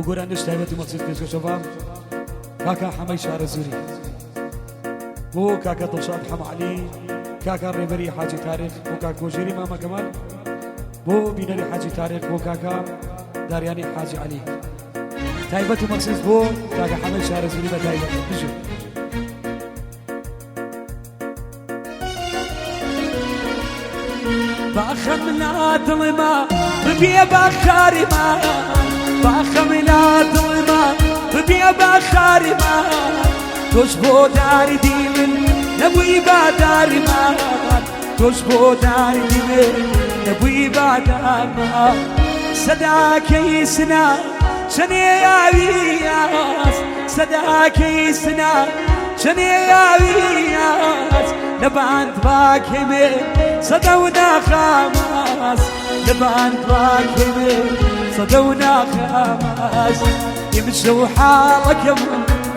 وقرا نشتهبت مقصد كيسكو شباب كاكا حمي شعر الزوري بو كاكا دلشاد حم علي كاكا ريبري حاجي تاريخ بو كاكا وجيري ماما كمال بو بينري حاجي تاريخ بو كاكا دارياني حاجي علي تايبت مقصد بو كاكا حمي شعر الزوري بتايبت بجو باخم لا ظلمة ببيا باخاري ما باخم لا ظلمة ببيا باخاري ما تشبو داري ديمن نبوي باداري ما تشبو داري ديمن نبوي باداري ما صداك يسنا شني يا وياس صداك يسنا شني يا وياس نبان باكمي صدونا خماس نبان باكمي صدونا خماس يمشوا حالك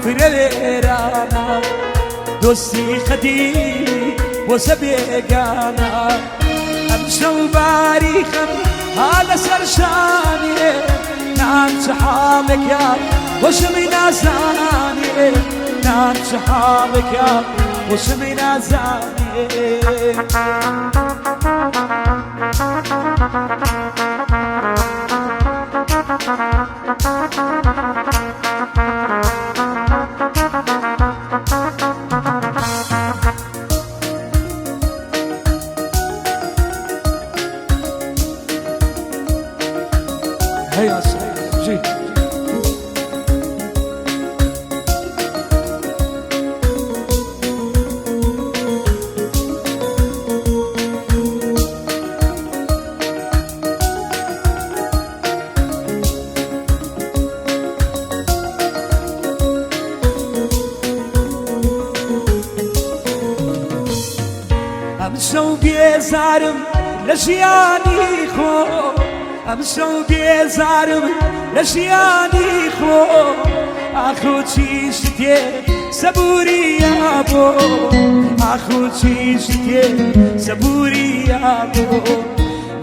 فريرانا دوسي خدي وسبيقانا امشوا باريخا هذا سرشاني نعم شحالك يا وشمي ناساني نعم شحالك يا وشمي ناساني هيا جي امشوا بيزارم لشياني خو امشوا بيزارم لشياني خو اخو تشيشتي صبوري يا بو اخو تشيشتي صبوري يا بو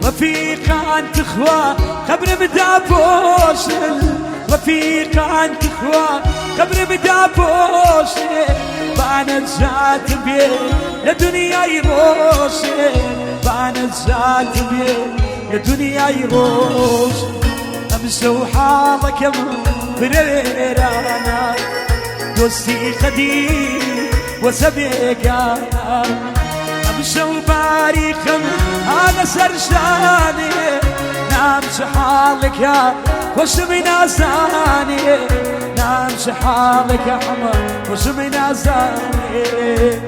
رفيقة انت اخوة قبل بدا بوشل رفيقة انت اخوة قبل بدا بوشل بانا جات بيه لدنيا يروشل بانا جات بيه لدنيا يروش امشوا حالك يا فريرانا دوسي خدي وسبيقانا امشوا باريخم هذا سرشاني نام شحالك يا وشمي ناساني نام شحالك يا حمر وشمي ناساني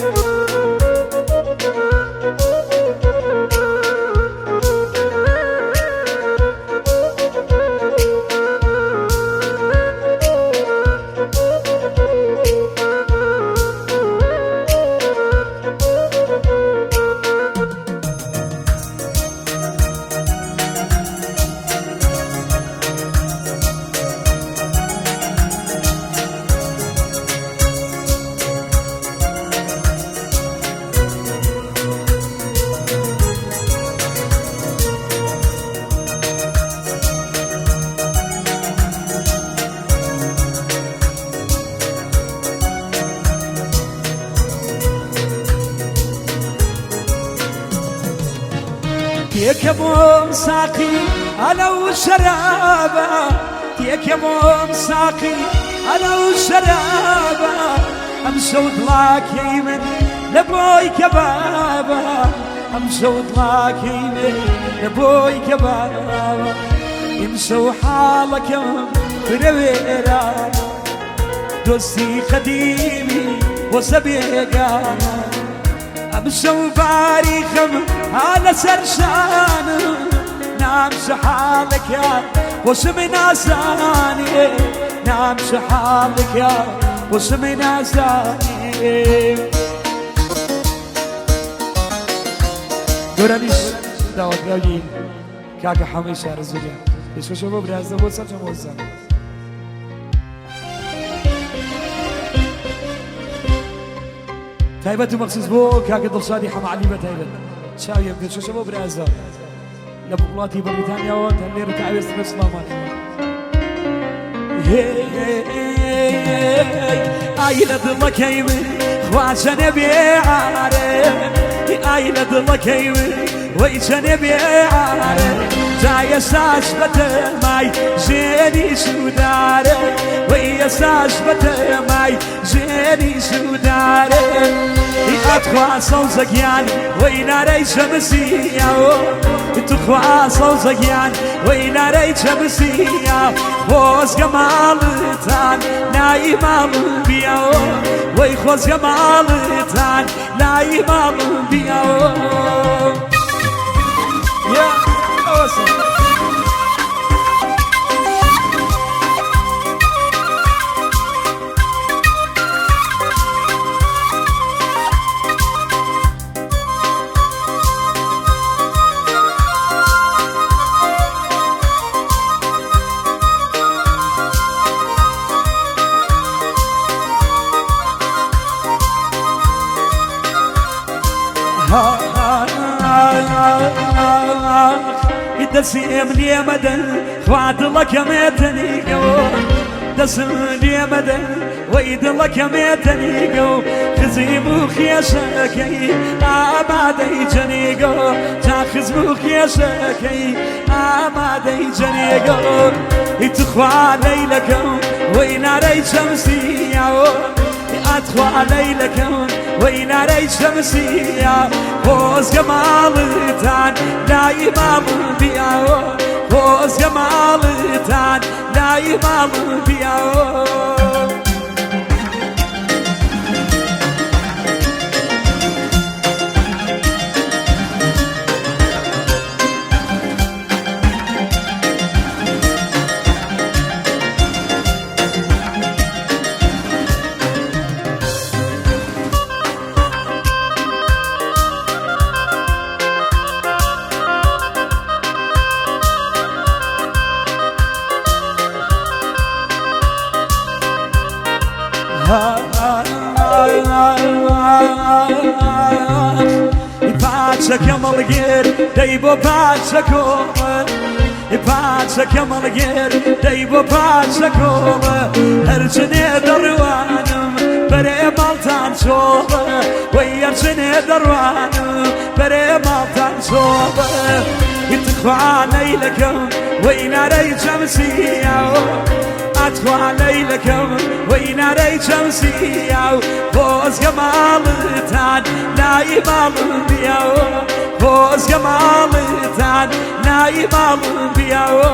تيك يا بوم ساقي انا والشرابة تيك يا بوم ساقي انا والشرابة امشوا طلاك يمن لبوي كبابة امشوا طلاك يمن لبوي كبابة يمشوا حالك يا فريرانا دوسي خديمي وسبيقانا امشوا باريخم على سرشان نعم شحالك يا وشمي ناساني نعم شحالك يا وشمي ناساني دورانيش دعوت قوي كاكا حمي شهر الزوليا يشكو شبو برازة بوصل جموزة تايبت مخصوص بو كاكا دلشادي حم علي بتايبت شاوي يمكن شو شباب برازة لبقلاتي بريطانيا وتنير تعويس نفس ماماني ئای لە دڵەکەی من خواچەنێ بێعارێ ئای لە دڵەکەی من وەی چەنێ بێعارێ تا ئێستاش بەتەمای ژێری سوودارێ وەی ئێستاش بەتەمای ژێری سوودارێ ئەتخوا سەوزەگیان وەی نارەی شەمسیاوە تخوا سەوزەگیان وەی نارەی چەمسیا خۆزگە ماڵتان نایی ماڵ بیاوە وەی خۆزگە ماڵتان نایی ماڵ بیاوە دەسیم لێ مەدەن خوا دڵەکەمێتەنیگە دەسم لێ مەدەن وەی دڵەکەمێتەنیگە خزیم و خێشەکەی ئامادەی جەنێگە تا خزم و خێشەکەی ئامادەی جەنێگە ئیتخوا لەیلەکەم وەی نارەی چەمسیاوە ئەتخوا لەیلەکەم وەی نارەی شەمسیە خۆزگە ماڵتان لای ماڵ بیاوە خۆزگە ماڵتان لای ماڵ بیاوە پاچەکە مەڵگێر دەی بۆ پاچەکۆمە پاچەکە مەڵگێر دەی بۆ پاچەکۆمە هەرچنێ دەڕوانم بەرێ ماڵتان چۆڵە وەی هەرچنێ دەڕوانم بەرێ ماڵتان چۆڵە ئیتخوا لەیلەکەم وەی نارەی چەمسیاوە ئەتخوا لەیلەکەم وەی نارەی چەمسیاو خۆزگە ماڵتان نایی ماڵ بیاوە خۆزگە ماڵتان نایی ماڵ بیاوە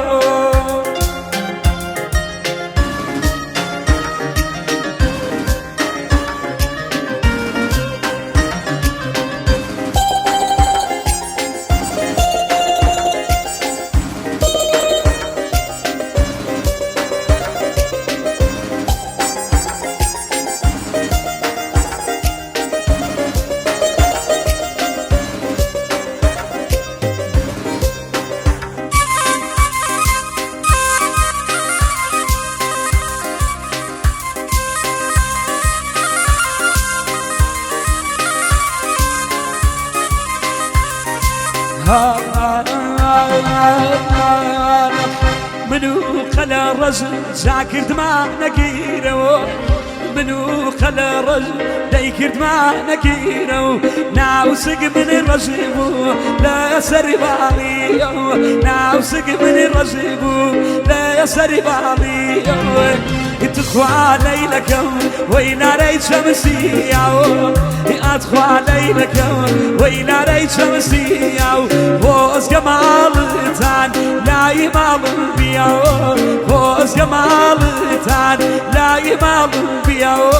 منو قەلە ڕەژ جاکردمان نەگیرەوە منو قەلە ڕەژ دەیکردمان نەگیرەوە ناوسگ من ڕەژ بوو لەسەری باڵیەوە ناوسگ من ڕەژ بوو لەسەری باڵیەوە ئیتخوا لەیلەکەم وەی نارەی چەمسیاوە ئەتخوا لەیلەکەم وەی نارەی چەمسیاو خۆزگە ماڵتان لای ماڵ بیاوە خۆزگە ماڵتان لای ماڵ بیاوە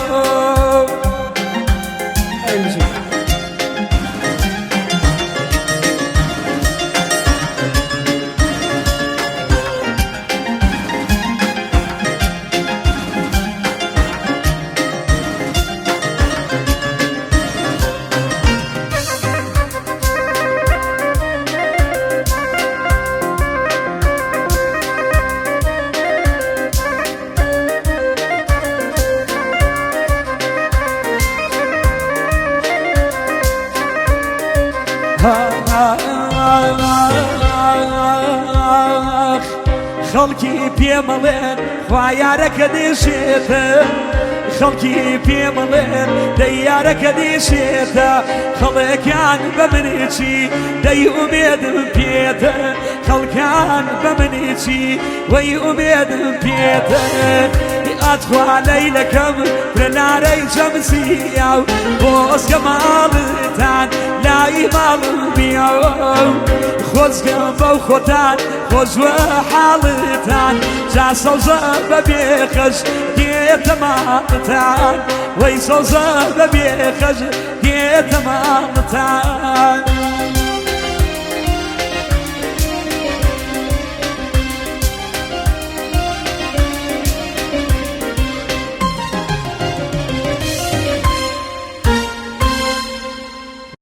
خەڵکی پێمەڵێن خوایارەکە دێشێتە خەڵکی پێمەڵێن دەیارەکە دێشێتە خەڵێکیان بە منێکی دەی ئومێدم پێتە خەڵکان بە منێکی وەی ئومێدم پێتە ئاتخوا لەیلەکەم برەنارەی جەمسییا و بۆزگە ماڵتان لای ماڵم بیاوە خۆزگەم بەو خۆتان خۆزوە حاڵتان جا سەوزە بە بێخەش دێتە ماڵتان وەی سەوزە بە بێخەش دێتە ماڵتان